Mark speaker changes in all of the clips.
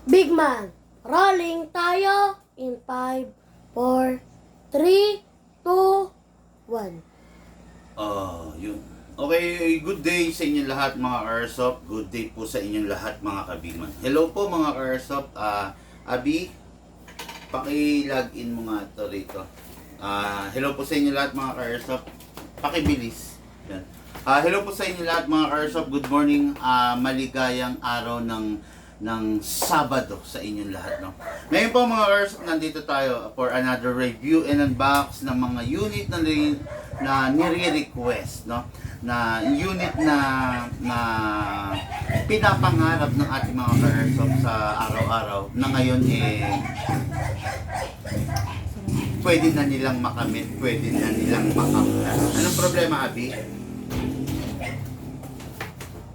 Speaker 1: Big man, rolling tayo in 5, 4, 3, 2, 1.
Speaker 2: Yun. Okay, good day sa inyong lahat mga Airsoft. Good day po sa inyong lahat mga kabigman. Hello po mga Airsoft. Abi, paki-login mo nga ito rito. Hello po sa inyong lahat mga Airsoft. Pakibilis. Yan. Hello po sa inyong lahat mga Airsoft. Good morning. Maligayang araw ng Sabado sa inyong lahat, no. Ngayon po mga Airsoft, nandito tayo for another review and unbox ng mga unit na nire-request, no, na unit na pinapangarap ng ating mga Airsoft sa araw-araw na ngayon pwede na nilang makamit, pwede na nilang makamit. Anong problema, Abi?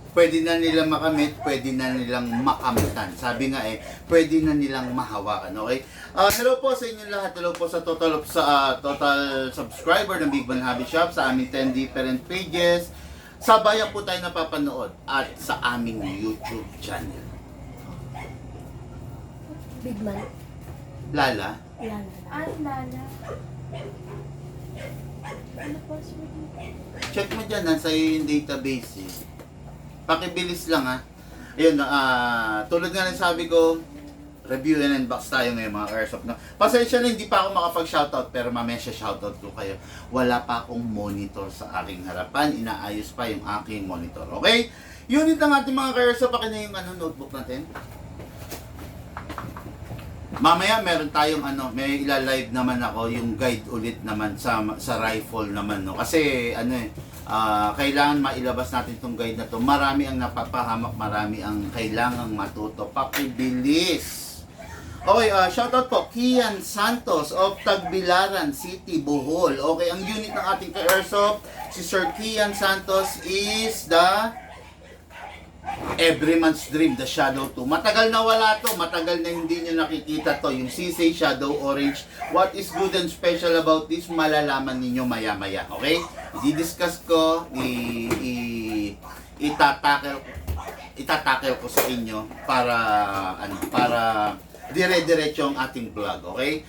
Speaker 2: Pwede na nilang makamit, pwede na nilang makamtan. Sabi nga pwede na nilang mahawakan, okay? Hello po sa inyo lahat. Hello po sa total subscriber ng Big Man Hobby Shop, sa aming 10 different pages. Sabayan po tayo napapanood at sa aming YouTube channel.
Speaker 1: Big man,
Speaker 2: Lala,
Speaker 1: lala.
Speaker 3: Lala. Ano password mo?
Speaker 2: check mo dyan, nasa iyo yung database eh. Pakibilis lang ha. Ayun, tulad nga ng sabi ko, review and unbox tayo ngayon mga Airsoft. No? Pasensya na hindi pa ako makapag-shoutout pero mamaya siya shoutout ko kayo. Wala pa akong monitor sa aking harapan. Inaayos pa yung aking monitor. Okay? Unit ng ating mga Airsoft. Akin na yung notebook natin. Mamaya meron tayong may ila-live naman ako yung guide ulit naman sa rifle naman, no. Kasi kailangan mailabas natin tong guide na to. Marami ang napapahamak, marami ang kailangang matuto. Pakibilis. Okay, shoutout po Kian Santos of Tagbilaran City, Bohol. Okay, ang unit ng ating ka-Airsoft, si Sir Kian Santos is the Every Man's Dream, the Shadow 2. Matagal na wala to, matagal na hindi nyo nakikita to, yung CC Shadow Orange. What is good and special about this, malalaman ninyo maya-maya, okay? I-discuss ko, itatakel ko sa inyo para dire-diretso ang ating vlog, okay?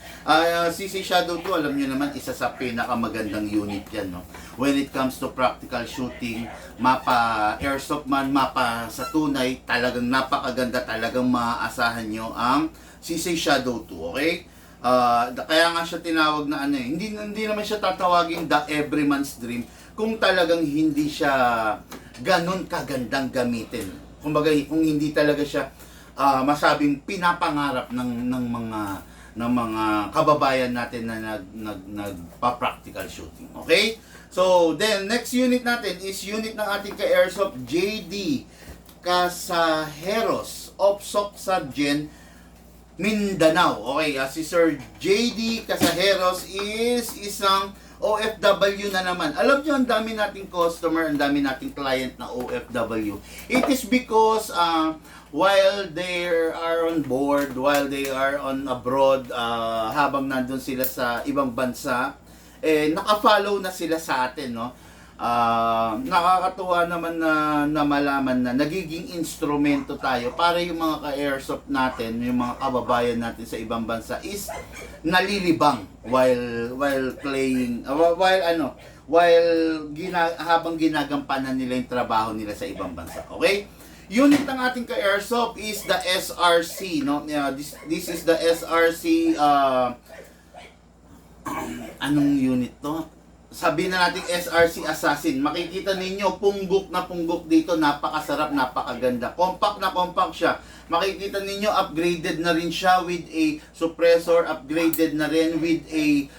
Speaker 2: CC Shadow 2, alam nyo naman, isa sa pinakamagandang unit yan, no? When it comes to practical shooting, mapa airsoft man, mapa sa tunay, talagang napakaganda, talagang maaasahan nyo ang CC Shadow 2, okay? Kaya nga siya tinawag na hindi naman siya tatawagin the Everyman's Dream kung talagang hindi siya ganun kagandang gamitin. Kumbaga, kung hindi talaga siya masabing pinapangarap ng mga kababayan natin na nagpa-practical shooting. Okay? So, then next unit natin is unit ng ating ka-Airsoft JD Casajeros of Socsargen, Mindanao. Okay, si Sir JD Casajeros is isang OFW na naman. Alam nyo, ang dami nating customer, ang dami nating client na OFW. It is because while they are on board, while they are on abroad, habang nandun sila sa ibang bansa, naka-follow na sila sa atin, no? Nakakatuwa naman na malaman na nagiging instrumento tayo para yung mga ka-airsoft natin, yung mga kababayan natin sa ibang bansa is nalilibang while playing, habang ginagampanan nila yung trabaho nila sa ibang bansa. Okay? Unit ng ating ka-airsoft is the SRC, no? This is the SRC, anong unit to? Sabihin na natin SRC Assassin. Makikita ninyo, punggok na punggok dito. Napakasarap, napakaganda. Compact na compact siya. Makikita ninyo, upgraded na rin siya with a suppressor. Upgraded na rin with a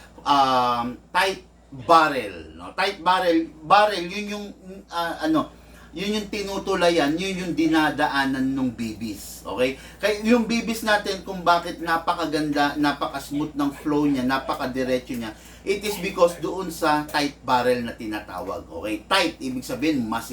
Speaker 2: tight barrel. No? Tight barrel, yun yung yun yung tinutulayan, yun yung dinadaanan ng bibis. Okay? Kaya yung bibis natin, kung bakit napakaganda, napaka-smooth ng flow niya, napaka-diretso niya, it is because doon sa tight barrel na tinatawag. Okay? Tight, ibig sabihin, mas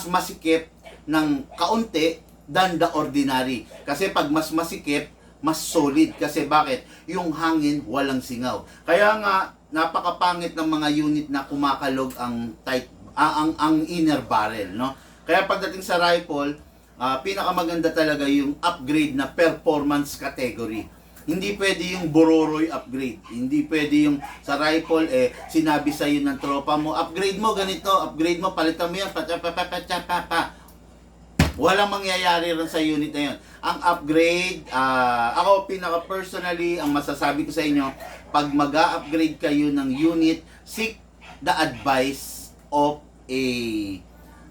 Speaker 2: masikip ng kaunti than the ordinary. Kasi pag mas masikip, mas solid. Kasi bakit? Yung hangin, walang singaw. Kaya nga, napakapangit ng mga unit na kumakalog ang tight ang inner barrel, no? Kaya pagdating sa rifle, pinakamaganda talaga yung upgrade na performance category. Hindi pwede yung bororoy upgrade. Hindi pwede yung sa rifle, sinabi sa'yo ng tropa mo, upgrade mo ganito, upgrade mo, palitan mo yan, walang mangyayari rin sa unit na yun. Ang upgrade, ako pinaka-personally, ang masasabi ko sa inyo, pag mag-upgrade kayo ng unit, seek the advice of a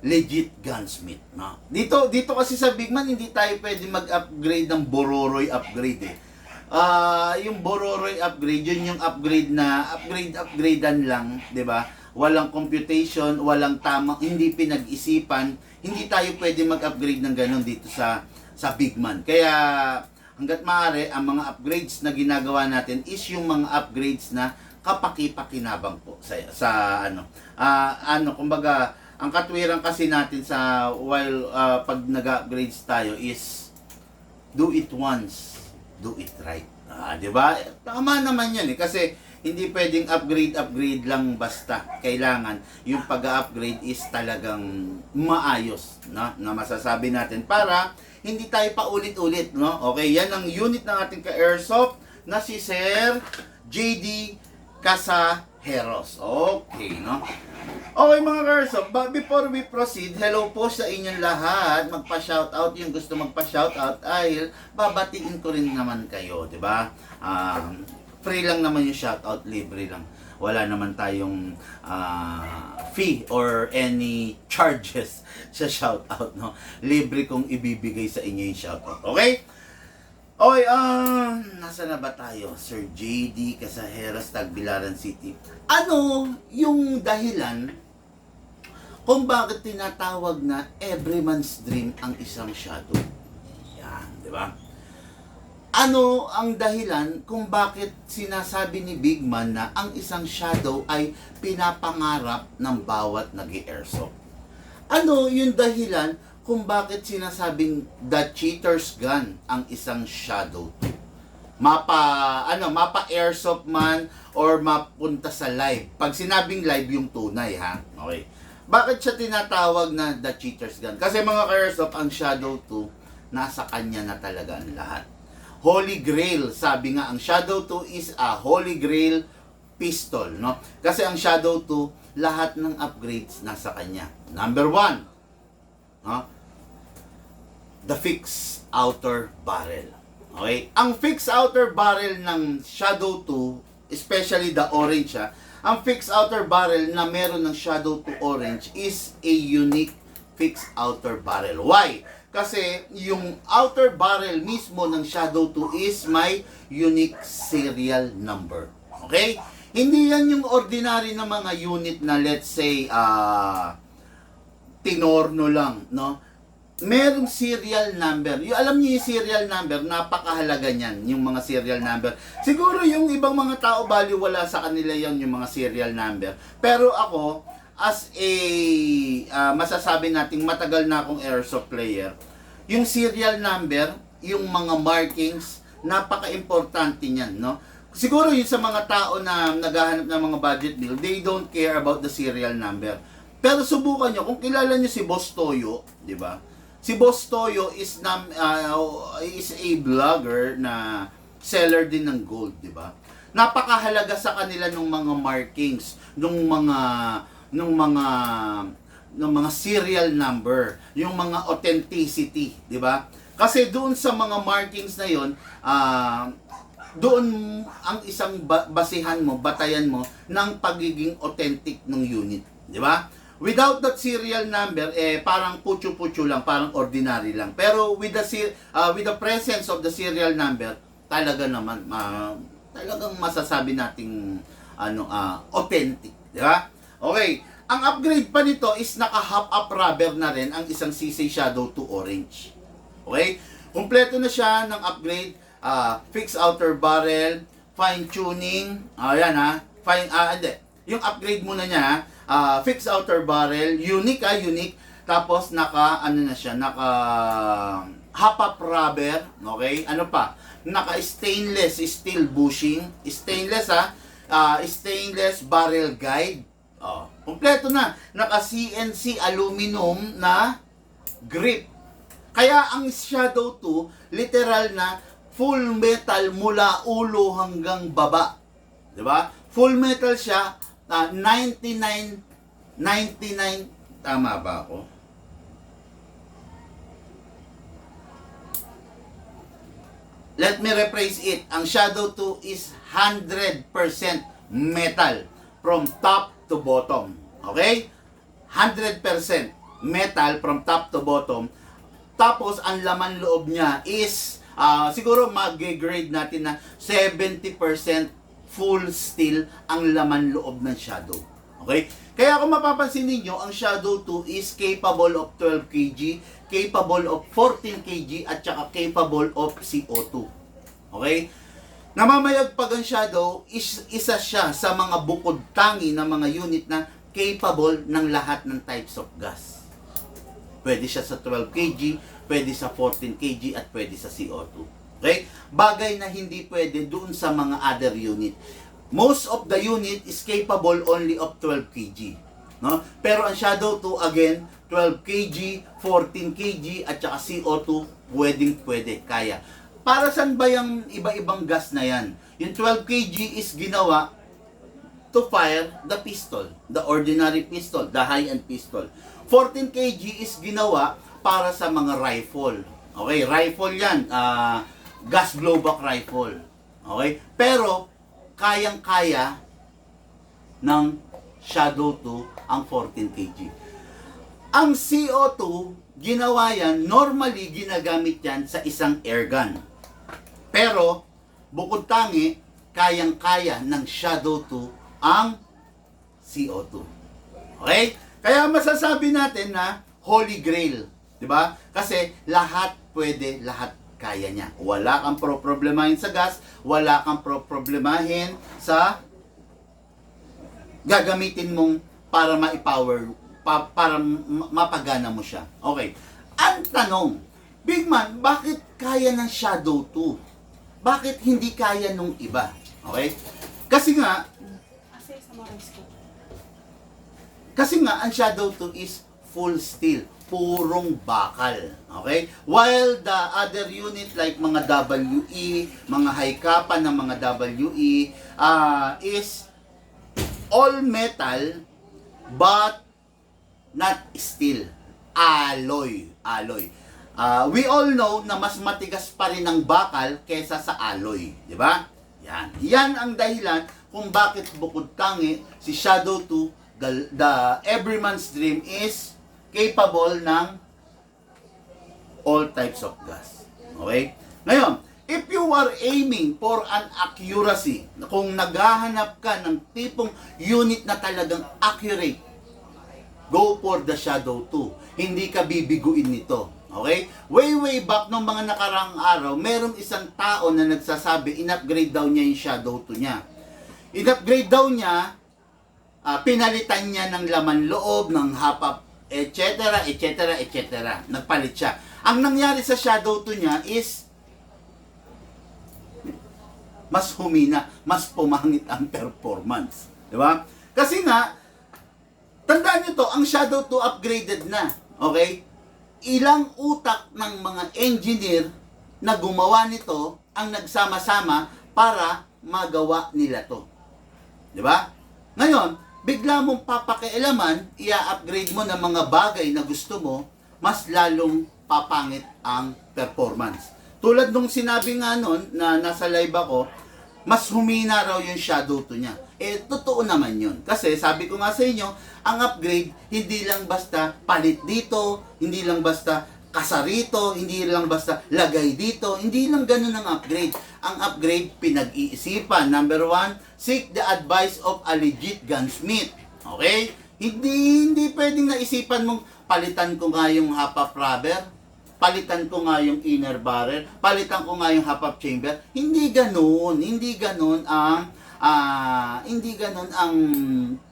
Speaker 2: legit gunsmith. No? Dito kasi sa Bigman, hindi tayo pwede mag-upgrade ng bororoy upgrade yung bororoy upgrade, yun yung upgrade na upgradean lang, 'di ba? Walang computation, walang tamang, hindi pinag-isipan. Hindi tayo pwede mag-upgrade ng ganun dito sa Bigman. Kaya hangga't maaari, ang mga upgrades na ginagawa natin is yung mga upgrades na kapaki-pakinabang po sa kumbaga, ang katwiran kasi natin sa while pag nag-upgrades tayo is do it once, do it right. Di ba? Tama naman yan kasi hindi pwedeng upgrade lang basta. Kailangan yung pag-upgrade is talagang maayos, no? Na masasabi natin para hindi tayo paulit-ulit, no? Okay, yan ang unit ng ating ka-airsoft na si Sir JD Casaheros. Okay, no? Okay mga ka-airsoft, but before we proceed, hello po sa inyong lahat. Magpa-shoutout yung gusto magpa-shoutout ay babatiin ko rin naman kayo, di ba? Free lang naman yung shoutout, libre lang. Wala naman tayong fee or any charges sa shoutout, no? Libre kong ibibigay sa inyo yung shoutout, okay? Okay, nasa na ba tayo? Sir JD Casaheros, Tagbilaran City. Ano yung dahilan kung bakit tinatawag na everyman's dream ang isang shadow? Yan, di ba? Ano ang dahilan kung bakit sinasabi ni Bigman na ang isang shadow ay pinapangarap ng bawat nag-airsoft? Ano yung dahilan kung bakit sinasabing the cheater's gun ang isang shadow? Mapa airsoft man or mapunta sa live. Pag sinabing live yung tunay, ha? Okay. Bakit siya tinatawag na the cheater's gun? Kasi mga ka-airsoft, ang Shadow 2, nasa kanya na talaga ang lahat. Holy Grail, sabi nga, ang Shadow 2 is a Holy Grail pistol, no? Kasi ang Shadow 2, lahat ng upgrades nasa kanya. Number 1, no? The fixed outer barrel. Okay? Ang fixed outer barrel ng Shadow 2, especially the orange, ang fixed outer barrel na meron ng Shadow 2 orange is a unique fixed outer barrel. Why? Kasi yung outer barrel mismo ng Shadow 2 is may unique serial number. Okay? Hindi yan yung ordinary na mga unit na let's say tinorno lang, no? Merong serial number. Alam niyo yung serial number, napakahalaga niyan, yung mga serial number. Siguro yung ibang mga tao baliwala sa kanila yan, yung mga serial number. Pero ako, as a masasabi nating matagal na akong airsoft player, yung serial number, yung mga markings, napaka-importante niyan, no? Siguro yung sa mga tao na naghahanap ng mga budget deal, they don't care about the serial number. Pero subukan nyo, kung kilala nyo si Boss Toyo, di ba? Si Boss Toyo is a vlogger na seller din ng gold, di ba? Napakahalaga sa kanila ng mga markings, ng mga serial number, yung mga authenticity, di ba? Kasi doon sa mga markings na yon, doon ang isang basihan mo, batayan mo ng pagiging authentic ng unit, di ba? Without that serial number, parang putyo-putyo lang, parang ordinary lang. Pero with the presence of the serial number, talaga naman, talagang masasabi nating authentic, di ba? Okay, ang upgrade pa nito is naka-half-up rubber na rin ang isang CC Shadow 2 Orange. Okay? Kompleto na siya ng upgrade, fixed outer barrel, fine tuning, ayan yung upgrade muna niya, fixed outer barrel, unique, tapos naka half-up rubber, okay? Ano pa? Naka stainless steel bushing, stainless stainless barrel guide. Kompleto na. Naka CNC aluminum na grip. Kaya ang Shadow 2, literal na full metal mula ulo hanggang baba. 'Di ba? Full metal siya, 99, tama ba ako? Let me rephrase it. Ang Shadow 2 is 100% metal from top to bottom. Okay? 100% metal from top to bottom. Tapos, ang laman loob niya is, siguro mag-grade natin na 70% full steel ang laman loob ng Shadow. Okay? Kaya kung mapapansin ninyo, ang Shadow 2 is capable of 12 kg, capable of 14 kg, at saka capable of CO2. Okay? Namamayagpag ang Shadow, isa siya sa mga bukod tangi ng mga unit na capable ng lahat ng types of gas. Pwede siya sa 12 kg, pwede sa 14 kg, at pwede sa CO2. Okay? Bagay na hindi pwede doon sa mga other unit. Most of the unit is capable only of 12 kg. No? Pero ang Shadow 2, again, 12 kg, 14 kg, at saka CO2, pwede, kaya. Para saan ba yung iba-ibang gas na yan? Yung 12 kg is ginawa to fire the pistol, the ordinary pistol, the high-end pistol. 14 kg is ginawa para sa mga rifle. Okay, rifle yan, gas blowback rifle. Okay, pero kayang-kaya ng Shadow 2 ang 14 kg. Ang CO2, ginawa yan, normally ginagamit yan sa isang airgun. Pero, bukod tangi, kayang-kaya ng Shadow 2 ang CO2. Okay? Kaya masasabi natin na Holy Grail. Diba? Kasi lahat pwede, lahat kaya niya. Wala kang problemahin sa gas, wala kang problemahin sa gagamitin mong para ma-power, para mapagana mo siya. Okay. Ang tanong, Big Man, bakit kaya ng Shadow 2? Bakit hindi kaya nung iba? Okay? Kasi nga, ang Shadow 2 is full steel, purong bakal. Okay? While the other unit like mga WE, mga high kappa ng mga WE, is all metal but not steel. Alloy. We all know na mas matigas pa rin ang bakal kesa sa alloy. Di ba? Yan ang dahilan kung bakit bukod tangi si Shadow 2, the everyman's dream is capable ng all types of gas. Okay? Ngayon, if you are aiming for an accuracy, kung naghahanap ka ng tipong unit na talagang accurate, go for the Shadow 2. Hindi ka bibiguin nito. Okay? Way back nung mga nakarang araw, merong isang tao na nagsasabi, in-upgrade daw niya yung Shadow 2 niya. In-upgrade daw niya, pinalitan niya ng laman loob, ng hap-up, etc. Nagpalit siya. Ang nangyari sa Shadow 2 niya is mas humina, mas pumangit ang performance. Di ba? Kasi nga, tandaan nyo to, ang Shadow 2 upgraded na. Okay? Ilang utak ng mga engineer na gumawa nito ang nagsama-sama para magawa nila to. Di ba? Ngayon, bigla mong papakialaman, i-upgrade mo ng mga bagay na gusto mo, mas lalong papangit ang performance. Tulad nung sinabi nga nun, na nasa live ako, mas humina raw yung Shadow 2 niya. Totoo naman yun. Kasi sabi ko nga sa inyo, ang upgrade, hindi lang basta palit dito, hindi lang basta kasarito, hindi lang basta lagay dito, hindi lang ganun ang upgrade. Ang upgrade, pinag-iisipan. Number 1, seek the advice of a legit gunsmith. Okay? Hindi pwedeng naisipan mong palitan ko nga yung half-up rubber, palitan ko nga yung inner barrel, palitan ko nga yung half-up chamber. Hindi ganun ang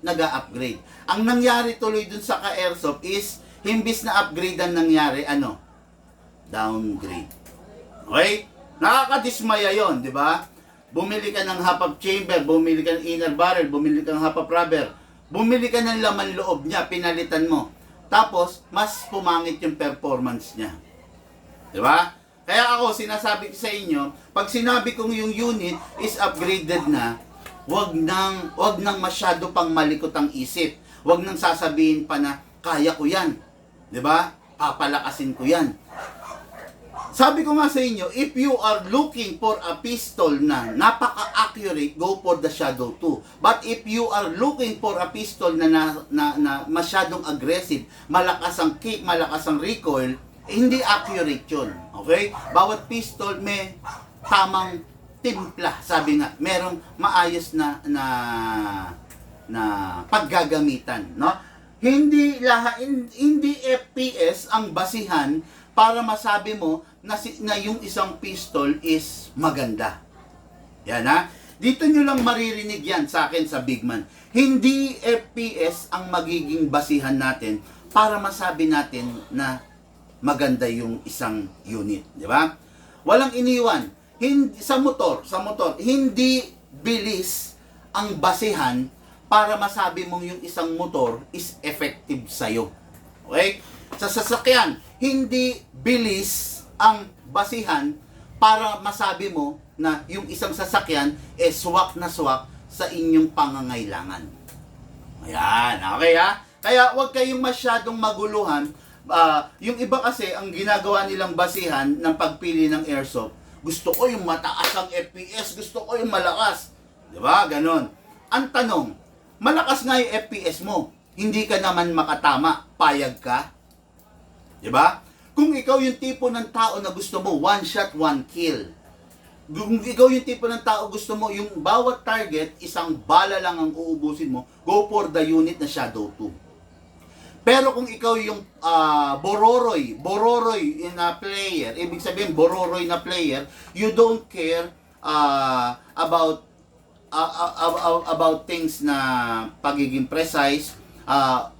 Speaker 2: nag-upgrade. Ang nangyari tuloy dun sa ka-airsoft is, himbis na upgrade ang nangyari, downgrade. Okay? Nakakadismaya yon, di ba? Bumili ka ng half-up chamber, bumili ka ng inner barrel, bumili ka ng half-up rubber, bumili ka ng laman loob niya, pinalitan mo. Tapos, mas pumangit yung performance niya. Di ba? Kaya ako, sinasabi ko sa inyo, pag sinabi kong yung unit is upgraded na, wag nang masyado pang malikot ang isip. Wag nang sasabihin pa na, kaya ko yan. Di ba? Papalakasin ko yan. Sabi ko nga sa inyo, if you are looking for a pistol na napaka-accurate, go for the Shadow 2. But if you are looking for a pistol na masyadong aggressive, malakas ang kick, malakas ang recoil, hindi accurate yun. Okay? Bawat pistol may tamang timpla. Sabi nga, merong maayos na paggagamitan, no? Hindi FPS ang basihan para masabi mo na yung isang pistol is maganda. Yan ha. Dito nyo lang maririnig yan sa akin sa Bigman. Hindi FPS ang magiging basihan natin para masabi natin na maganda yung isang unit, di ba? Walang iniwan. Sa motor, hindi bilis ang basihan para masabi mong yung isang motor is effective sa'yo. Okay? Sa sasakyan, hindi bilis ang basihan para masabi mo na yung isang sasakyan swak na swak sa inyong pangangailangan. Ayan, okay ha? Kaya huwag kayong masyadong maguluhan. Yung iba kasi, ang ginagawa nilang basihan ng pagpili ng airsoft, gusto ko yung mataas ang FPS, gusto ko yung malakas. Diba? Ganon. Ang tanong, malakas nga yung FPS mo, hindi ka naman makatama, payag ka? Diba? Kung ikaw yung tipo ng tao na gusto mo, one shot, one kill. Kung ikaw yung tipo ng tao gusto mo, yung bawat target, isang bala lang ang uubusin mo, go for the unit na Shadow 2. Pero kung ikaw yung bororoy na player, ibig sabihin bororoy na player, you don't care about things na pagiging precise,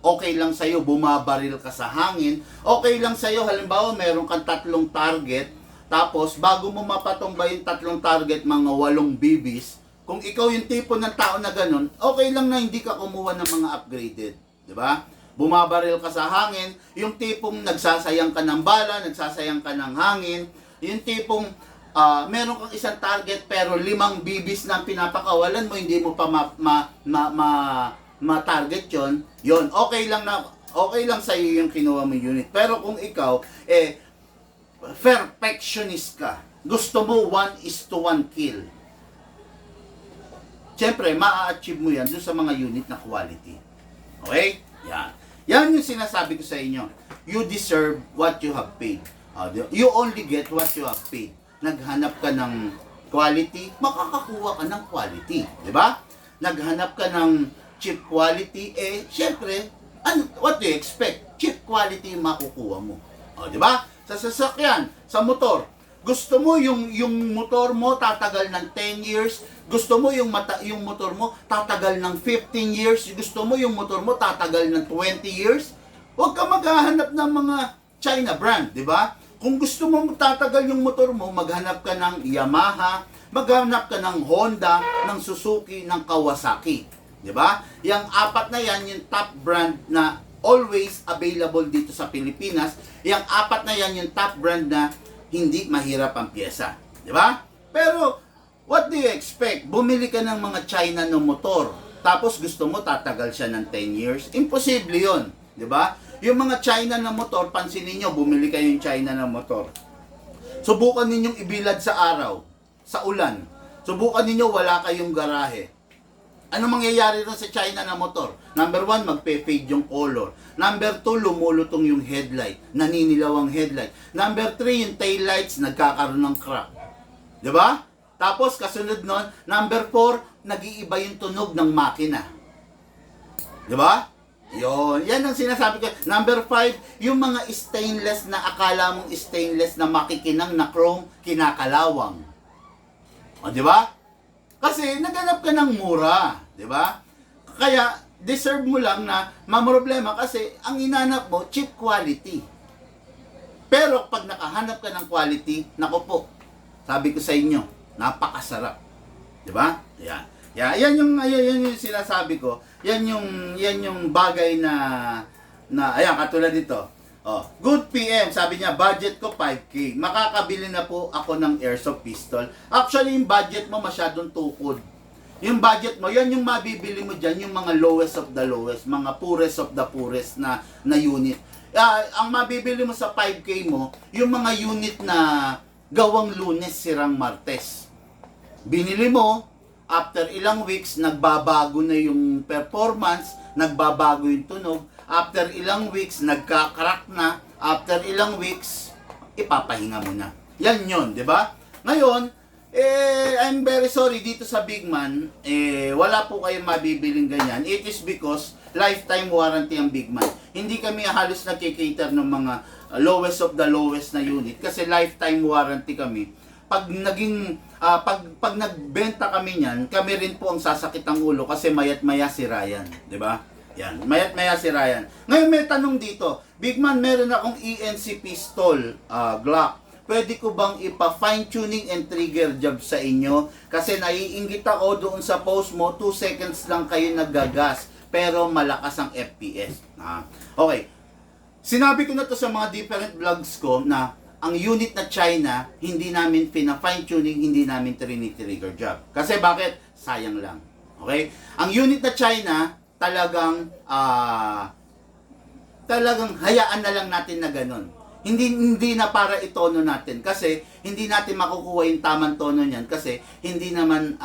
Speaker 2: okay lang sa'yo, bumabaril ka sa hangin, okay lang sa'yo, halimbawa meron kang 3 target, tapos bago mo mapatumba yung 3 target, mga 8 BBs, kung ikaw yung tipo ng tao na ganun, okay lang na hindi ka kumuha ng mga upgraded, di ba? Bumabaril ka sa hangin, yung tipong nagsasayang ka ng bala, nagsasayang ka ng hangin, yung tipong meron kang isang target pero 5 BBs na pinapakawalan mo, hindi mo pa ma-target yon, okay lang sa iyo yung kinuha mo unit. Pero kung ikaw perfectionist ka, gusto mo 1:1 kill, syempre ma-achieve mo yan doon sa mga unit na quality. Okay? Yan yung sinasabi ko sa inyo. You deserve what you have paid. You only get what you have paid. Naghanap ka ng quality, makakakuha ka ng quality. Di ba? Naghanap ka ng cheap quality, syempre, what do you expect? Cheap quality yung makukuha mo. Di ba? Sa sasakyan, sa motor, gusto mo yung motor mo tatagal ng 10 years, gusto mo yung motor mo tatagal ng 15 years, gusto mo yung motor mo tatagal ng 20 years, huwag ka maghahanap ng mga China brand, di ba? Kung gusto mo tatagal yung motor mo, maghanap ka ng Yamaha, maghanap ka ng Honda, ng Suzuki, ng Kawasaki. Di ba? Yang 4 na yan, yung top brand na always available dito sa Pilipinas. Yang 4 na yan, yung top brand na hindi mahirap ang pyesa. Di ba? Pero, what do you expect? Bumili ka ng mga China ng motor, tapos gusto mo tatagal siya ng 10 years? Imposible yon, di ba? Yung mga China na motor, pansinin nyo, bumili kayo yung China na motor. Subukan ninyong ibilad sa araw, sa ulan. Subukan ninyo, wala kayong garahe. Ano mangyayari rin sa China na motor? Number 1, magpe-fade yung color. Number 2, lumulutong yung headlight. Naninilaw ang headlight. Number 3, yung taillights, nagkakaroon ng crack. Diba? Tapos, kasunod nun, number 4, nag-iiba yung tunog ng makina. Diba? Yun. Yan ang sinasabi ko. Number 5, yung mga stainless na akala mong stainless na makikinang na chrome, kinakalawang. O, diba? Kasi naghanap ka ng mura, di ba? Kaya deserve mo lang na mamroblema kasi ang inanap mo cheap quality. Pero pag nakahanap ka ng quality, nako po, sabi ko sa inyo, napakasarap. Di ba? Yan. Yan yung sinasabi ko. Yan yung bagay na ayan, katulad dito. Oh, good PM, sabi niya, budget ko 5K. Makakabili na po ako ng airsoft pistol. Actually, yung budget mo masyadong tukod. Yung budget mo, yan yung mabibili mo dyan, yung mga lowest of the lowest, mga poorest of the poorest na unit. Ang mabibili mo sa 5K mo, yung mga unit na gawang Lunes, sirang Martes. Binili mo, after ilang weeks, nagbabago na yung performance, nagbabago yung tunog. After ilang weeks, nagka-crack na. After ilang weeks, ipapahinga mo na. Yan yun, di ba? Ngayon, I'm very sorry dito sa Big Man, wala po kayong mabibiling ganyan. It is because lifetime warranty ang Big Man. Hindi kami halos nakikater ng mga lowest of the lowest na unit kasi lifetime warranty kami. Pag naging pag nagbenta kami niyan, kami rin po ang sasakit ang ulo kasi mayat-maya si Ryan, 'di ba? Yan, mayat-maya si Ryan. Ngayon may tanong dito, Big Man, meron akong ENC pistol, Glock. Pwede ko bang ipa-fine tuning and trigger job sa inyo? Kasi naiinggit ako doon sa post mo, 2 seconds lang kayo naggagas, pero malakas ang FPS. Okay. Sinabi ko na to sa mga different vlogs ko na ang unit na China, hindi namin fine tuning, hindi namin trigger job. Kasi bakit? Sayang lang. Okay? Ang unit na China, talagang hayaan na lang natin na ganun. Hindi na para itono natin kasi hindi natin makukuha yung tamang tono niyan kasi hindi naman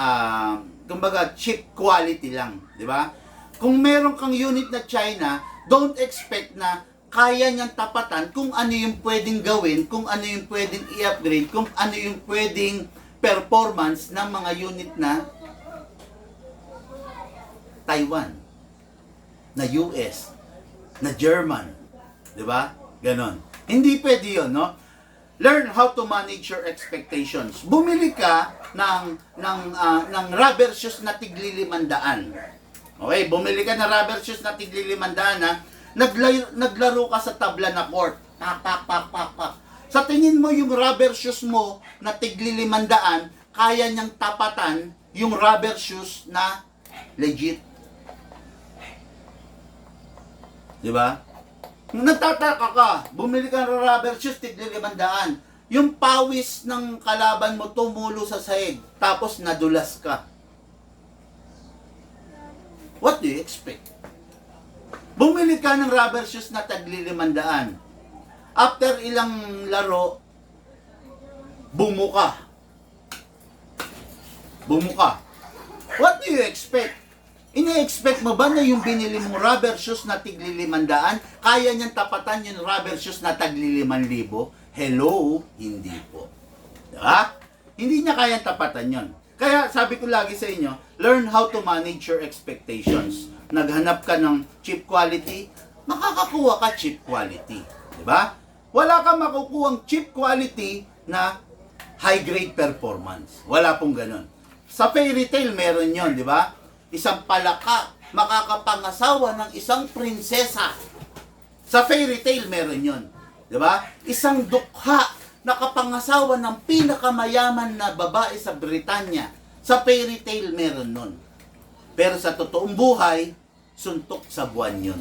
Speaker 2: kumbaga cheap quality lang, di ba? Kung meron kang unit na China, don't expect na kaya niyang tapatan kung ano yung pwedeng gawin, kung ano yung pwedeng i-upgrade, kung ano yung pwedeng performance ng mga unit na Taiwan, na US, na German, di ba? Ganon. Hindi pwede yun, no? Learn how to manage your expectations. Bumili ka ng rubber shoes na tigli-500. Okay, bumili ka ng rubber shoes na tigli-500 na naglaro ka sa tabla na court. Pak, pak, pak, pak, pak. Sa tingin mo yung rubber shoes mo na tigli-500, kaya niyang tapatan yung rubber shoes na legit. Di ba? Nagtataka ka, bumili ka ng rubber shoes, tigli-500. Yung pawis ng kalaban mo tumulo sa sahig, tapos nadulas ka. What do you expect? Bumili ka ng rubber shoes na tigli-500. After ilang laro, bumuka. Bumuka. What do you expect? Ini-expect mo ba na yung binili mong rubber shoes na tigli-500, kaya niyang tapatan yung rubber shoes na tagli-5,000? Hello? Hindi po. Diba? Hindi niya kayang tapatan yon. Kaya sabi ko lagi sa inyo, learn how to manage your expectations. Naghanap ka ng cheap quality, makakakuha ka cheap quality. Diba? Wala kang makukuhang cheap quality na high grade performance. Wala pong ganun. Sa fairy tale meron yon, di ba? Isang palaka, makakapangasawa ng isang prinsesa. Sa fairy tale meron yon, di ba? Isang dukha, nakapangasawa ng pinakamayaman na babae sa Britanya. Sa fairy tale meron nun. Pero sa totoong buhay, suntok sa buwan yun.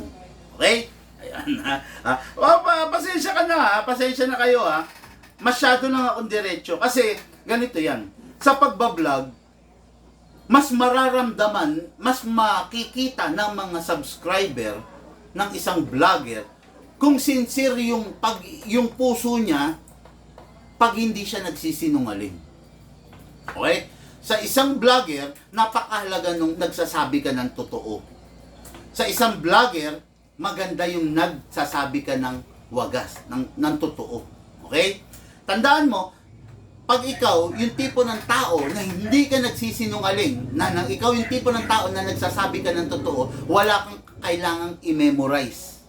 Speaker 2: Okay? Ayan ha. Pasensya ka na ha. Pasensya na kayo ha. Masyado lang akong diretso. Kasi ganito yan. Sa pagbablog, mas mararamdaman, mas makikita ng mga subscriber ng isang vlogger kung sincere yung puso niya pag hindi siya nagsisinungaling. Okay? Sa isang vlogger, napakahalaga nung nagsasabi ka ng totoo. Sa isang vlogger, maganda yung nagsasabi ka ng wagas, ng totoo. Okay? Tandaan mo, pag ikaw, yung tipo ng tao na hindi ka nagsisinungaling, ikaw yung tipo ng tao na nagsasabi ka ng totoo, wala kang kailangang i-memorize.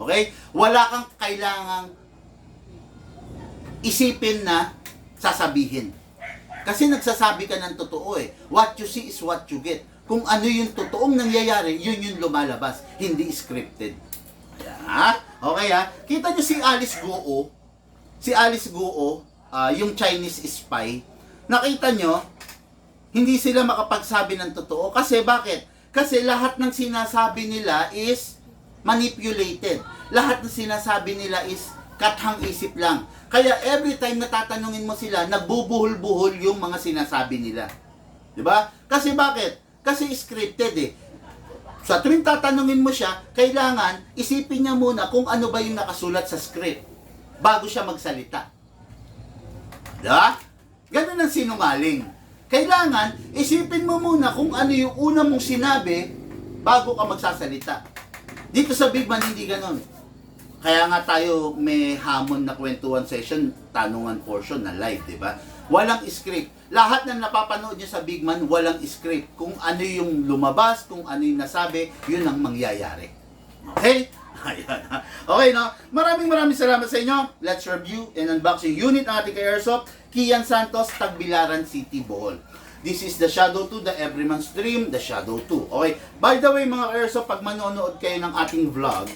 Speaker 2: Okay? Wala kang kailangang isipin na sasabihin. Kasi nagsasabi ka ng totoo eh. What you see is what you get. Kung ano yung totoong nangyayari, yun yung lumalabas. Hindi scripted. Ayan, ha? Okay ha? Kita nyo si Alice Guo. Si Alice Guo, yung Chinese spy, nakita nyo, hindi sila makapagsabi ng totoo. Kasi bakit? Kasi lahat ng sinasabi nila is manipulated. Lahat ng sinasabi nila is kathang isip lang. Kaya every time na tatanungin mo sila, nagbubuhol-buhol yung mga sinasabi nila. 'Di ba? Kasi bakit? Kasi scripted eh. Sa tuwing tatanungin mo siya, kailangan isipin niya muna kung ano ba yung nakasulat sa script bago siya magsalita. Diba? Ganun ang sinungaling. Kailangan isipin mo muna kung ano yung una mong sinabi bago ka magsasalita. Dito sa Big Man, hindi ganun. Kaya nga tayo may hamon na kwentuhan session, tanungan portion na live, di ba? Walang script. Lahat ng napapanood nyo sa Big Man, walang script. Kung ano yung lumabas, kung ano yung nasabi, yun ang mangyayari. Okay? Ayan. Okay, no? Maraming salamat sa inyo. Let's review and unboxing unit ng ating Airsoft, Kian Santos, Tagbilaran City, Bohol. This is the Shadow 2, the Everyman's Dream, the Shadow 2. Okay? By the way, mga Airsoft, pag manonood kayo ng ating vlog,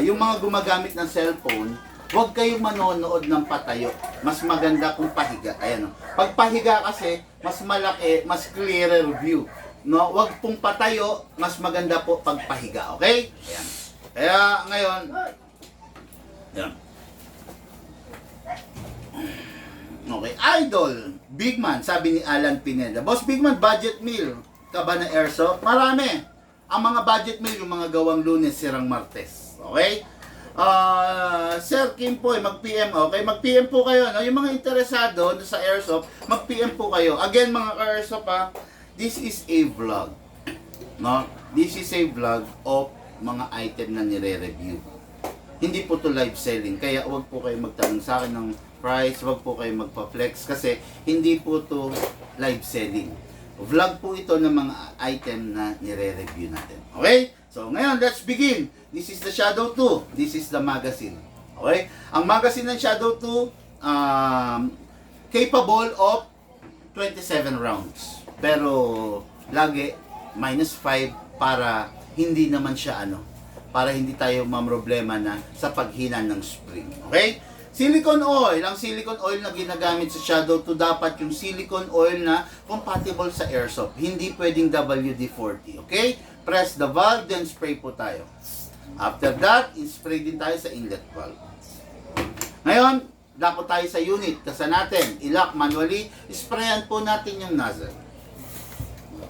Speaker 2: yung mga gumagamit ng cellphone, huwag kayong manonood ng patayo. Mas maganda kung pahiga. Ayan, no? Pag pahiga kasi, mas malaki, mas clearer view. No? Huwag pong patayo, mas maganda po pag pahiga. Okay? Ayan. Kaya ngayon, ayan. Okay, Idol, Big Man, sabi ni Alan Pineda. Boss Big Man, budget meal ka ba na Airsoft? Marami. Ang mga budget meal, yung mga gawang Lunes, sirang Martes. Okay? Sir Kim po, mag-PM. Okay, mag-PM po kayo. No? Yung mga interesado sa Airsoft, mag-PM po kayo. Again, mga Airsoft, this is a vlog. No? This is a vlog of mga item na nire-review. Hindi po to live selling. Kaya wag po kayo magtanong sa akin ng price, wag po kayo magpa-flex kasi hindi po to live selling. Vlog po ito ng mga item na nire-review natin. Okay? So, ngayon, let's begin. This is the Shadow 2. This is the magazine. Okay? Ang magazine ng Shadow 2, capable of 27 rounds. Pero, lagi, -5 para hindi naman siya para hindi tayo mamroblema na sa paghina ng spring. Okay? Silicone oil. Ang silicone oil na ginagamit sa Shadow 2, dapat yung silicone oil na compatible sa Airsoft. Hindi pwedeng WD-40. Okay? Press the valve, then spray po tayo. After that, spray din tayo sa inlet valve. Ngayon, dapat tayo sa unit. Kasa natin, i-lock manually, sprayan po natin yung nozzle.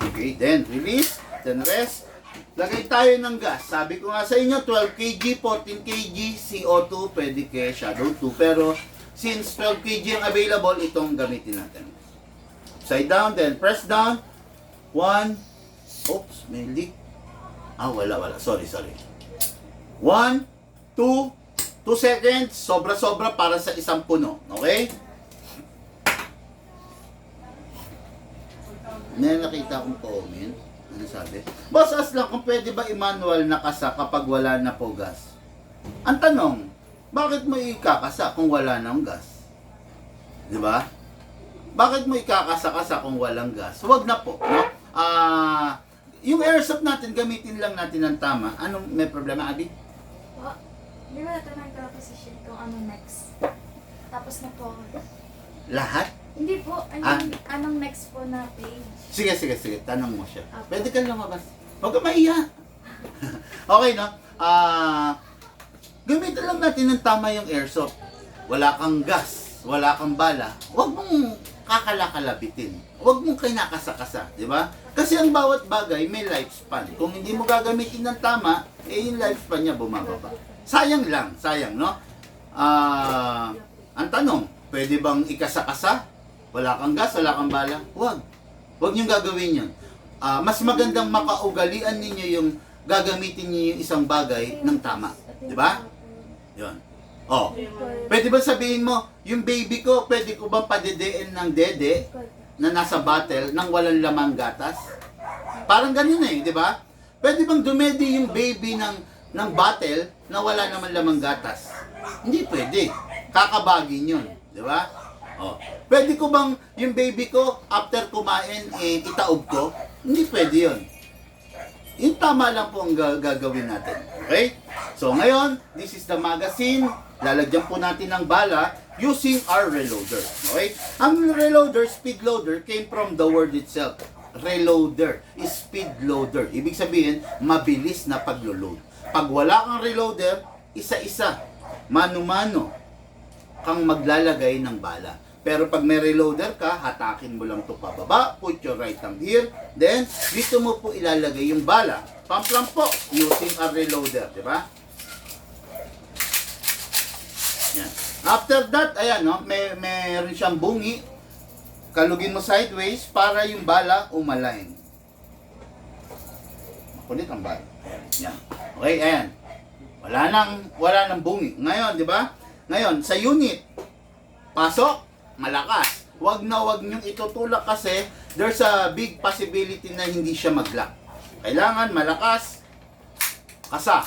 Speaker 2: Okay, then release, then rest. Lagay tayo ng gas. Sabi ko nga sa inyo, 12 kg, 14 kg, CO2, pwede kay Shadow 2. Pero, since 12 kg ang available, itong gamitin natin. Upside down, then press down. 1, oops, may leak. Wala. Sorry. 1, 2, 2 seconds. Sobra-sobra para sa isang puno. Okay? May nakita akong comment. Ano sabi? Boss, as lang kung pwede ba i-manual na kasa kapag wala na po gas? Ang tanong, bakit mo ikakasa kung wala nang gas? Di ba? Bakit mo ikakasa-kasa kung walang gas? Huwag na po, no? Yung Airsoft natin, gamitin lang natin ng tama. Anong may problema, Abi?
Speaker 3: Di ba natanong ko kasi siya kung ano next? Tapos na po ako.
Speaker 2: Lahat?
Speaker 3: Hindi po, anong next po na page?
Speaker 2: Sige. Tanong mo siya.
Speaker 3: Okay.
Speaker 2: Pwede ka lumabas. Huwag ka maiya. Okay, no? Gamitin lang natin ng tama yung Airsoft. Wala kang gas, wala kang bala. Huwag mong kakalakalabitin. Huwag mong kinakasa-kasa, di ba? Kasi ang bawat bagay may lifespan. Kung hindi mo gagamitin ng tama, yung lifespan niya bumababa. Sayang lang, no? Ang tanong, pwede bang ikasa-kasa? Wala kang gas, wala kang bala? Huwag niyong gagawin yun. Mas magandang makaugalian ninyo yung gagamitin niyo yung isang bagay ng tama. Di ba? Yun. Pwede ba sabihin mo, yung baby ko, pwede ko bang padedein ng dede na nasa bottle nang walang lamang gatas? Parang ganun di ba? Pwede bang dumedi yung baby ng bottle na wala naman lamang gatas? Hindi pwede. Kakabagin yun. Di ba? Pwede ko bang yung baby ko, after kumain, itaob ko? Hindi pwede yun. Yung tama lang po ang gagawin natin. Okay? So ngayon, this is the magazine. Lalagyan po natin ng bala using our reloader. Okay? Ang reloader, speed loader, came from the word itself. Reloader is speed loader. Ibig sabihin, mabilis na paglo-load. Pag wala kang reloader, isa-isa, mano-mano kang maglalagay ng bala. Pero pag may reloader ka, hatakin mo lang to pababa, put your right hand here, then dito mo po ilalagay yung bala. Pump po using a reloader, di ba? Yan. After that, ayan, no, meron siyang bungi. Kalugin mo sideways para yung bala umalign. Makulit ang bala. Yan. Okay, ayan. Wala nang bungi. Ngayon, di ba? Ngayon, sa unit, pasok, malakas. Wag niyong itutulak kasi there's a big possibility na hindi siya mag-lock. Kailangan malakas, kasa,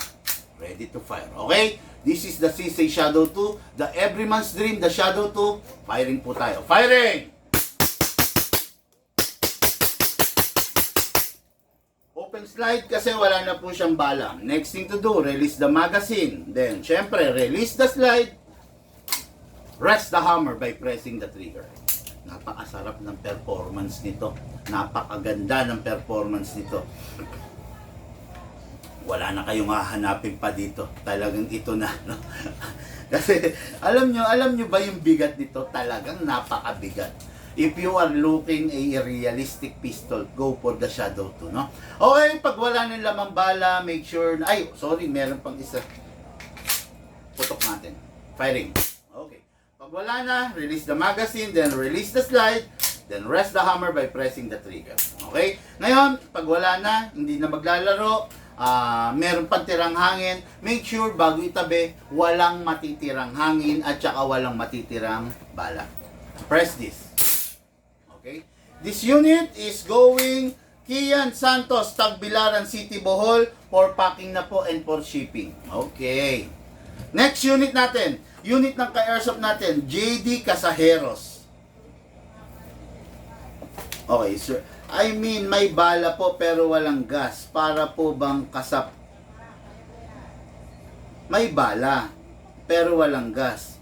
Speaker 2: ready to fire. Okay? This is the CC Shadow 2, the Everyman's Dream, the Shadow 2. Firing po tayo. Firing! Open slide kasi wala na po siyang bala. Next thing to do, release the magazine. Then, syempre, release the slide. Rest the hammer by pressing the trigger. Napakasarap ng performance nito. Napakaganda ng performance nito. Wala na kayong hahanapin pa dito. Talagang ito na. No? Kasi alam nyo ba yung bigat nito? Talagang napakabigat. If you are looking a realistic pistol, go for the Shadow 2. No? Okay, pag wala ng lamang bala, make sure na... Ay, sorry, meron pang isa. Putok natin. Firing. Pag wala na, release the magazine, then release the slide, then rest the hammer by pressing the trigger. Okay? Ngayon, pag wala na, hindi na maglalaro, meron pang tirang hangin, make sure bago itabi, walang matitirang hangin at saka walang matitirang bala. Press this. Okay? This unit is going Kian Santos, Tagbilaran City, Bohol, for packing na po and for shipping. Okay. Next unit natin. Unit ng ka-airsoft natin, JD Casajeros. Okay, sir. I mean, may bala po pero walang gas. Para po bang kasap? May bala pero walang gas.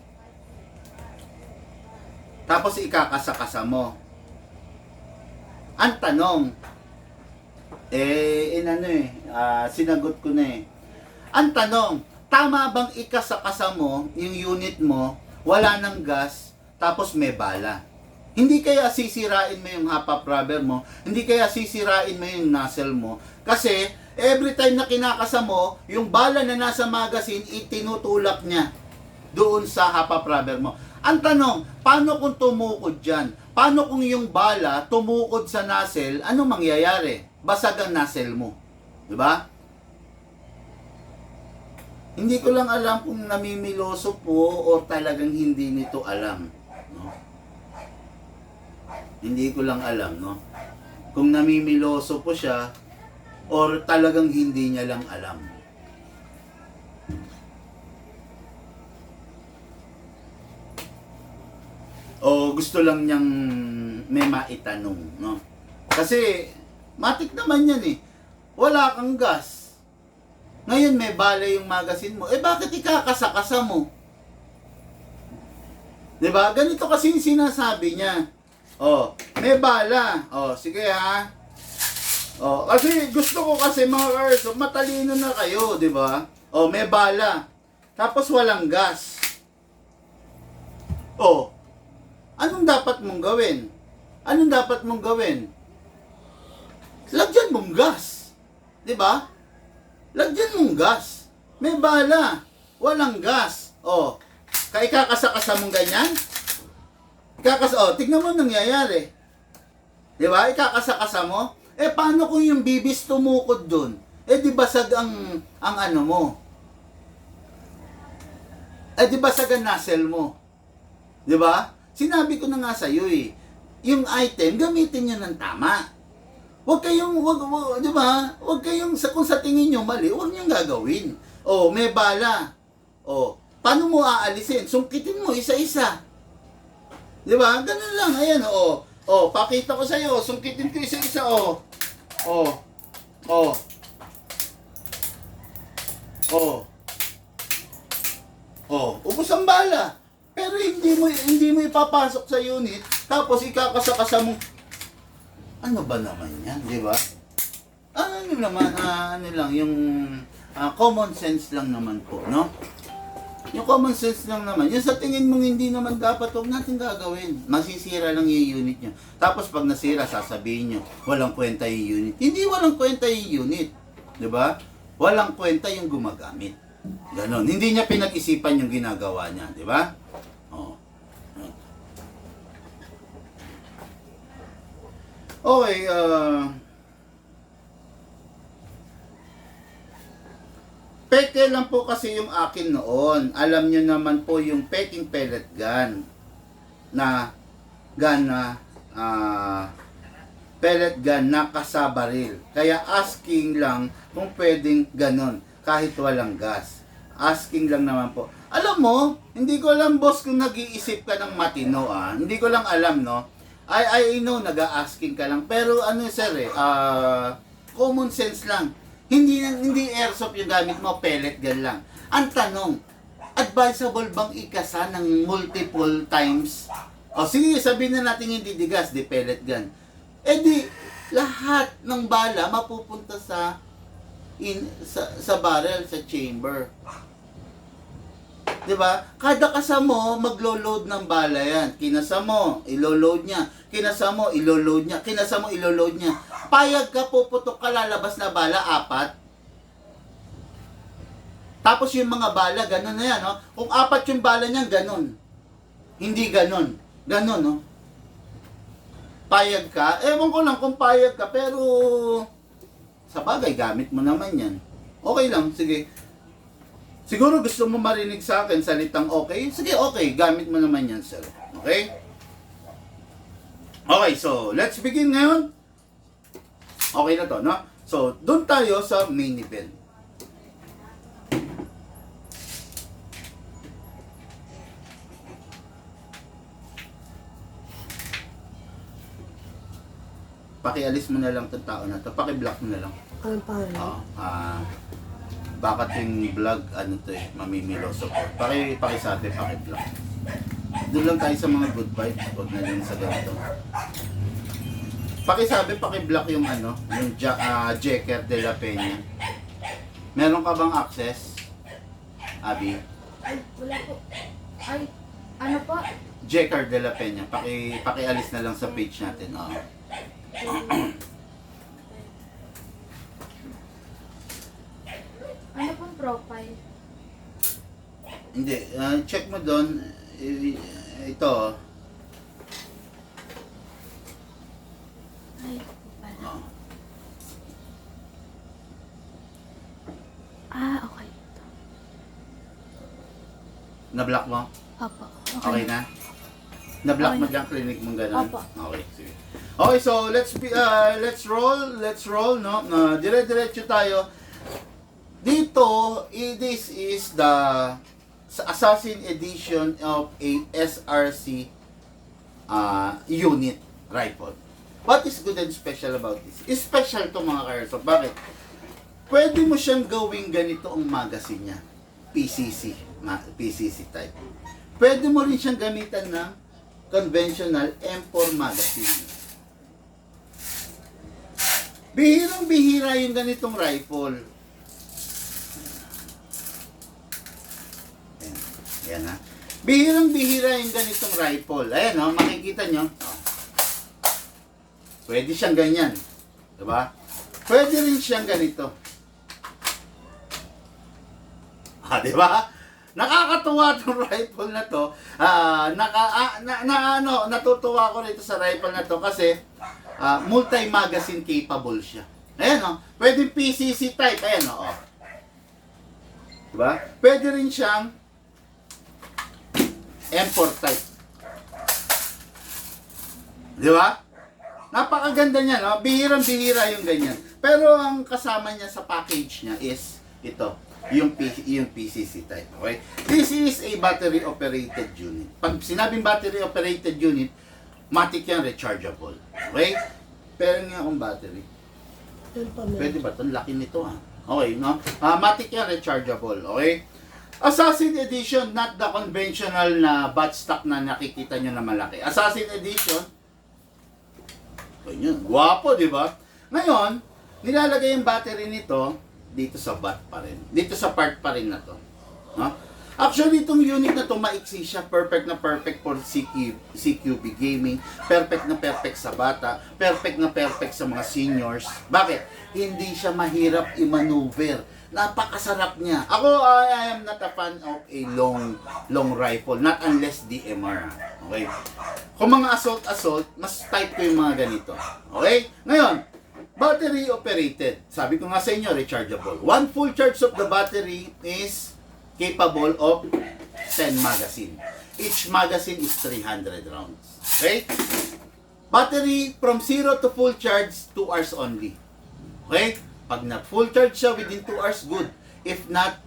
Speaker 2: Tapos ikakasa-kasa mo. Ang tanong, sinagot ko na eh. Ang tanong, tama bang ikasa-kasa mo, yung unit mo, wala ng gas, tapos may bala? Hindi kaya sisirain mo yung half-up rubber mo, hindi kaya sisirain mo yung nozzle mo, kasi every time na kinakasa mo, yung bala na nasa magazine, itinutulak niya doon sa half-up rubber mo. Ang tanong, paano kung tumukod dyan? Paano kung yung bala tumukod sa nozzle, anong mangyayari? Basag ang nozzle mo. Diba? Hindi ko lang alam kung namimiloso po o talagang hindi nito alam. No? Hindi ko lang alam, no? Kung namimiloso po siya or talagang hindi niya lang alam. O gusto lang niyang may maitanong, no? Kasi matik naman yan eh. Wala kang gas. Ngayon may bala yung magazine mo. Eh bakit ikakasa-kasa mo? 'Di ba? Ganito kasi yung sinasabi niya. Oh, may bala. Oh, sige ha. Oh, kasi gusto ko kasi mga airsoft, matalino na kayo, 'di ba? Oh, may bala. Tapos walang gas. Oh. Anong dapat mong gawin? Anong dapat mong gawin? Lagyan mong gas. 'Di ba? Lagyan mong gas. May bala. Walang gas. Oh. Ikakasa-kasa mong ganyan? Tignan mo nangyayari. Di ba? Ikakasa-kasa mo. Eh, paano kung yung bibis tumukod dun? Eh, di basag ang ano mo? Eh, di basag ang nozzle mo? Di ba? Sinabi ko na nga sa'yo eh. Yung item, gamitin nyo ng tama. Huwag kayong, di ba? Huwag kayong, kung sa tingin nyo mali, huwag nyo gagawin. Oh, may bala. Oh, paano mo aalisin? Sungkitin mo isa-isa. Di ba? Ganun lang. Ayan, oh. Oh, pakita ko sa'yo. Sungkitin ko isa-isa, oh. Oh. Oh. Oh. Oh, ubos ang bala. Pero hindi mo ipapasok sa unit, tapos ikakasa-kasa mo. Ano ba naman yan, di ba? Ano naman, ano lang, yung common sense lang naman po, no? Yung common sense lang naman. Yung sa tingin mong hindi naman dapat, huwag natin gagawin. Masisira lang yung unit nyo. Tapos pag nasira, sasabihin nyo, walang kwenta yung unit. Hindi walang kwenta yung unit. Diba? Walang kwenta yung gumagamit. Ganon. Hindi niya pinag-isipan yung ginagawa niya. Diba? Oh. Okay, peke lang po kasi yung akin noon. Alam nyo naman po yung peking pellet gun na pellet gun na kasabaril. Kaya asking lang kung pwedeng ganon kahit walang gas. Asking lang naman po. Alam mo, hindi ko alam boss kung nag-iisip ka ng matino Hindi ko lang alam no. I know nag-asking ka lang pero ano sir common sense lang. Hindi airsoft yung gamit mo, pellet gun lang. Ang tanong, advisable bang ikasa ng multiple times? O sige, sabihin na natin hindi digas, di pellet gun. Eh di, lahat ng bala mapupunta sa barrel, sa chamber. 'Di ba? Kada kasa mo, maglo-load ng bala yan. Kinasa mo, ilo-load niya. Kinasa mo, ilo-load niya. Kinasa mo, ilo-load niya. Payag ka, puputok ka, lalabas na bala, 4. Tapos yung mga bala, ganun na yan, no? Kung 4 yung bala niyan, ganun. Hindi ganun. Ganun, no? Payag ka. Ewan ko lang kung payag ka, pero sa bagay, gamit mo naman yan. Okay lang, sige. Siguro gusto mo marinig sa akin salitang okay? Sige, okay. Gamit mo naman yan, sir. Okay? Okay, so, let's begin ngayon. Okay na to, no? So, doon tayo sa main event. Pakialis mo na lang itong tao na to. Paki-block mo na lang.
Speaker 1: Ano pa rin?
Speaker 2: Bakit yung vlog, mamimiloso po. Pakisabi, paki-block. Doon lang tayo sa mga good vibes. Huwag na lang sa ganito. Pakisabi, paki-block yung yung Jeker de la Peña. Meron ka bang access, Abby?
Speaker 3: Ay, wala po. Ay, ano po?
Speaker 2: Jeker de la Peña. Pakialis na lang sa page natin.
Speaker 3: Ano pong profile?
Speaker 2: Hindi, check mo doon. Ito.
Speaker 3: Ay, pala. Okay.
Speaker 2: Na-block mo?
Speaker 3: Opo.
Speaker 2: Okay na? Na-block mo
Speaker 3: Okay.
Speaker 2: dyan, clinic mong gano'n?
Speaker 3: Opo.
Speaker 2: Okay, sige. Okay, so let's roll, no? Dire-diretso tayo. Dito, this is the Assassin edition of a SRC unit rifle. What is good and special about this? Is special to mga ka-airsoft. Bakit? Pwede mo siyang gawing ganito ang magazine niya. PCC type. Pwede mo rin siyang gamitan ng conventional M4 magazine. Bihirang-bihira yung ganitong rifle. Ayan ha. Bihirang-bihira yung ganitong rifle. Ayan o, makikita nyo. Pwede siyang ganyan. Diba? Pwede rin siyang ganito. Diba? Nakakatuwa itong rifle na to. Natutuwa ko rito sa rifle na to kasi multi-magazine capable siya. Ayan o. Pwede PCC type. Ayan o. Diba? Pwede rin siyang M4 type. Diba? Napakaganda niya, no? Bihirang-bihira yung ganyan. Pero ang kasama niya sa package niya is ito. Yung PCC type. Okay? This is a battery-operated unit. Pag sinabing battery-operated unit, matik yan, rechargeable. Okay? Pero nga akong battery. Pwede ba ito? Laki nito Okay, no? Matik yan, rechargeable. Okay? Assassin Edition, not the conventional na buttstock na nakikita nyo na malaki. Assassin Edition, ganyan, guwapo, di ba? Ngayon, nilalagay yung battery nito dito sa bat pa rin. Dito sa part pa rin na to. No? Actually, itong unit na to, maiksi siya. Perfect na perfect for CQB gaming. Perfect na perfect sa bata. Perfect na perfect sa mga seniors. Bakit? Hindi siya mahirap i-maneuver. Napakasarap niya. Ako, I am not a fan of a long rifle. Not unless DMR. Okay? Kung mga assault, mas type ko yung mga ganito. Okay? Ngayon, battery operated. Sabi ko nga sa inyo, rechargeable. One full charge of the battery is capable of 10 magazine. Each magazine is 300 rounds. Okay? Battery from 0 to full charge, 2 hours only. Okay? Pag na full charge siya within 2 hours, good. If not,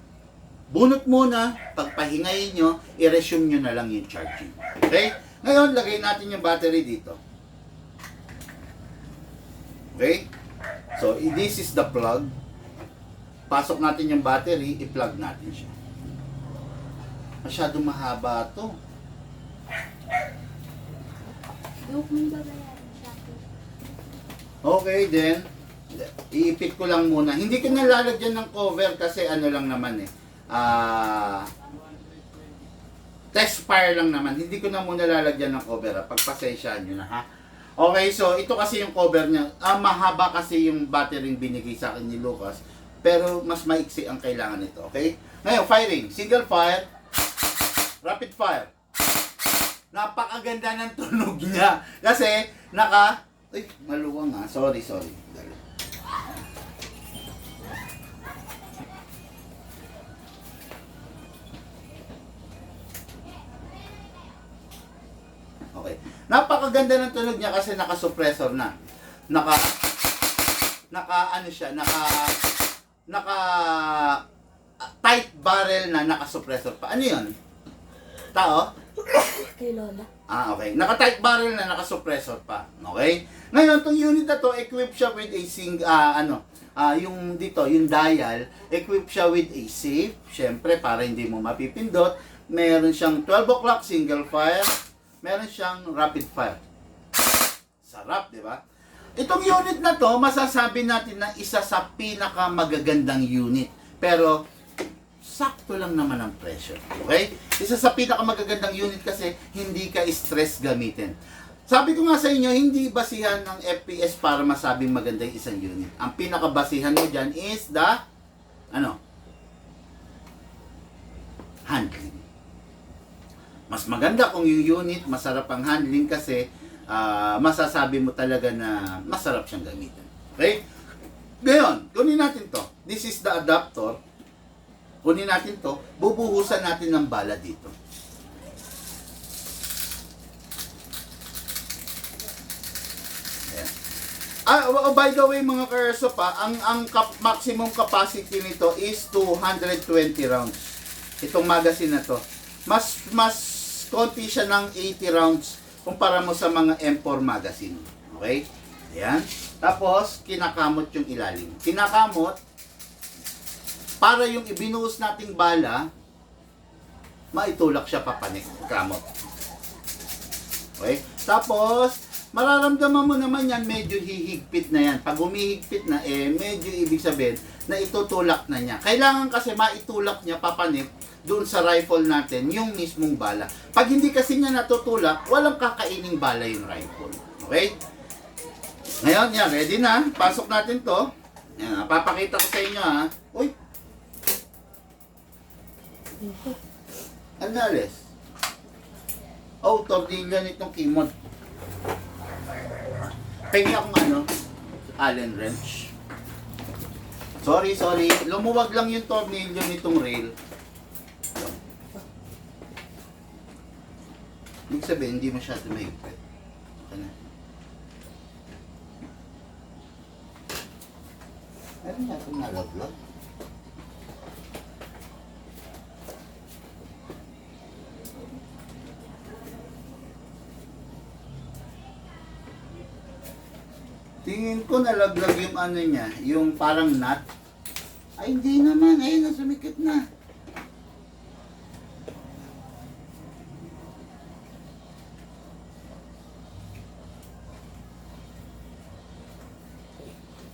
Speaker 2: bunot muna, pagpahingayin nyo, i-resume nyo na lang yung charging. Okay? Ngayon, lagay natin yung battery dito. Okay? So, this is the plug. Pasok natin yung battery, i-plug natin siya. Masyadong mahaba to.
Speaker 3: Yung may babayaran siya.
Speaker 2: Okay, then, iipit ko lang muna. Hindi ko nalalagyan ng cover kasi ano lang naman eh. Test fire lang naman. Hindi ko na muna lalagyan ng cover. Pagpasensyaan nyo na ha. Okay, so ito kasi yung cover niya. Mahaba kasi yung battery binigay sa akin ni Lucas. Pero mas maiksi ang kailangan nito. Okay? Ngayon, firing. Single fire. Rapid fire. Napakaganda ng tunog niya. Kasi, Ay, maluwang ha. Sorry. Dali. Okay. Napakaganda ng tunog niya kasi naka-suppressor na. Naka tight barrel na naka-suppressor pa. Ano 'yun? Tao?
Speaker 1: Kay Lola.
Speaker 2: Okay. Naka-tight barrel na naka-suppressor pa. Okay? Ngayon, itong unit na to, equipped siya with a yung dito, yung dial, equipped siya with a safe, syempre, para hindi mo mapipindot. Meron siyang 12 o'clock single fire, meron siyang rapid fire. Sarap, di ba? Itong unit na to, masasabi natin na isa sa pinakamagagandang unit. Pero, sakto lang naman ang presyo. Okay? Isa sa pinakamagagandang unit kasi hindi ka stress gamitin. Sabi ko nga sa inyo, hindi basihan ng FPS para masabing maganda yung isang unit. Ang pinakabasihan mo dyan is the handling. Mas maganda kung yung unit masarap ang handling kasi masasabi mo talaga na masarap siyang gamitin. Okay? Ngayon, kunin natin to. This is the adapter. Kunin natin to, bubuhusan natin ng bala dito. Ayan. By the way mga ka-airsoft ang maximum capacity nito is 220 rounds. Itong magazine na to. Mas konti siya ng 80 rounds kumpara mo sa mga M4 magazine. Okay? Ayan. Tapos, kinakamot yung ilalim. Kinakamot, para yung ibinuhos nating bala, maitulak siya papanik. Kamot. Okay? Tapos, mararamdaman mo naman yan, medyo hihigpit na yan. Pag humihigpit na, medyo ibig sabihin na itutulak na niya. Kailangan kasi maitulak niya papanik doon sa rifle natin, yung mismong bala. Pag hindi kasi niya natutulak, walang kakaining bala yung rifle. Okay? Ngayon, yan, ready na. Pasok natin to. Yan, papakita ko sa inyo ha. Uy! Ano alis? Oh, tornilyo nitong kimot. Pengi akong Allen wrench. Sorry. Lumuwag lang yung tornilyo nitong rail. Ibig sabihin, hindi masyado mahigpit. Okay na. Meron na itong nalaglag. Tingin ko nalaglag yung niya, yung parang nut. Ay, hindi naman. Ayun, sumikit na.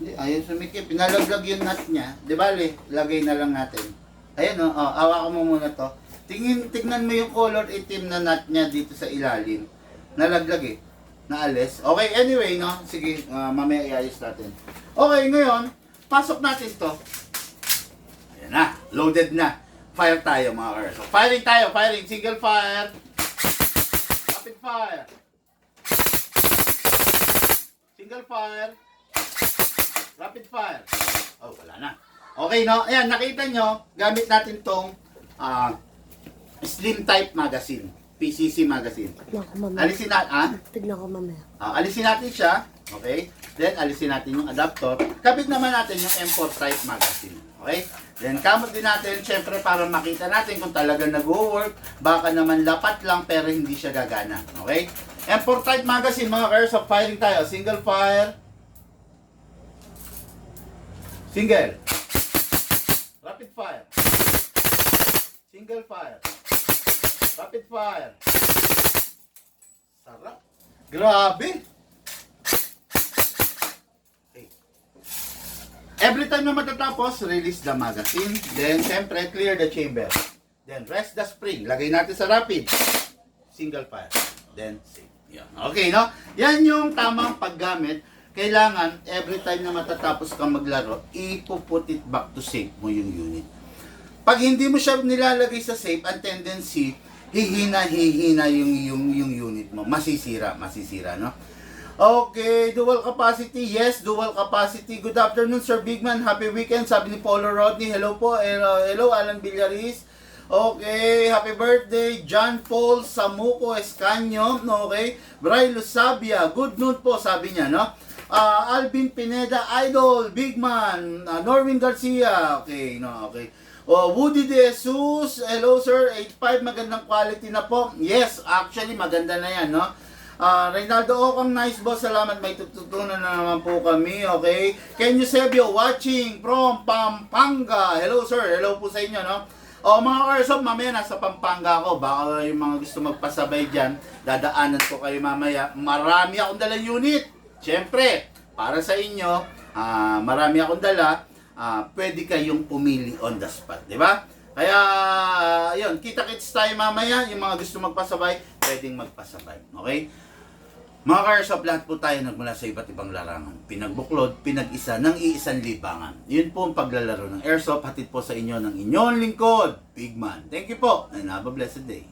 Speaker 2: Hindi, ayaw sumikip. Pinalaglag yung nut niya. Di bale, lagay na lang natin. Ayan o, hawakan mo muna to. Tignan mo yung color itim na nut niya dito sa ilalim. Nalaglag eh. Naalis. Okay, anyway, no? Sige, mamaya iayos natin. Okay, ngayon, pasok natin to. Ayan na, loaded na. Fire tayo mga kars. So, firing tayo, firing. Single fire. Rapid fire. Single fire. Rapid fire. Oh, wala na. Okay, no? Ayan, nakita nyo, gamit natin tong Slim Type magazine. PCC magazine.
Speaker 1: Tignan ko mamaya.
Speaker 2: Alisin natin,
Speaker 1: Tignan ko mamaya.
Speaker 2: alisin natin siya. Okay? Then, alisin natin yung adapter. Kabit naman natin yung M4 Type magazine. Okay? Then, kamot din natin, syempre, para makita natin kung talaga nag-work. Baka naman lapat lang, pero hindi siya gagana. Okay? M4 Type magazine, mga kars, so firing tayo. Single fire. Single. Rapid fire. Single fire. Rapid fire. Sarap. Grabe. Okay. Every time na matatapos, release the magazine. Then, siyempre, clear the chamber. Then, rest the spring. Lagay natin sa rapid. Single fire. Then, save. Yan. Okay, no? Yan yung tamang paggamit. Kailangan, every time na matatapos kang maglaro, ipuput it back to safe mo yung unit. Pag hindi mo siya nilalagay sa safe, ang tendency, hihina yung unit mo. Masisira, no? Okay, dual capacity. Yes, dual capacity. Good afternoon, Sir Bigman. Happy weekend. Sabi ni Polo Rodney. Hello po. Hello, Alan Villaris. Okay, happy birthday, John Paul Samuco Escanio. Okay, Bray Lusabia. Good noon po, sabi niya, no? Alvin Pineda, Idol, Bigman, Norwin Garcia. Okay, no, okay. Woody De Jesus, hello sir, 85, magandang quality na po. Yes, actually maganda na yan, no? Reynaldo Ocam, nice boss, salamat, may tututunan na naman po kami, okay? Ken Eusebio, watching from Pampanga. Hello sir, hello po sa inyo, no? Mga Carson, mamaya nasa Pampanga ako. Baka yung mga gusto magpasabay dyan, dadaanan ko kayo mamaya. Marami akong dalang unit. Siyempre, para sa inyo, marami akong dala. Pwede kayong pumili on the spot, di ba? Kaya, yun, kita-kits tayo mamaya. Yung mga gusto magpasabay, pwedeng magpasabay. Okay? Mga Carshop, lahat po tayo nagmula sa iba't ibang larangan. Pinagbuklod, pinag-isa ng iisang libangan. Yun po ang paglalaro ng Airsoft. Hatid po sa inyo ng inyong lingkod, Bigman. Thank you po, and have a blessed day.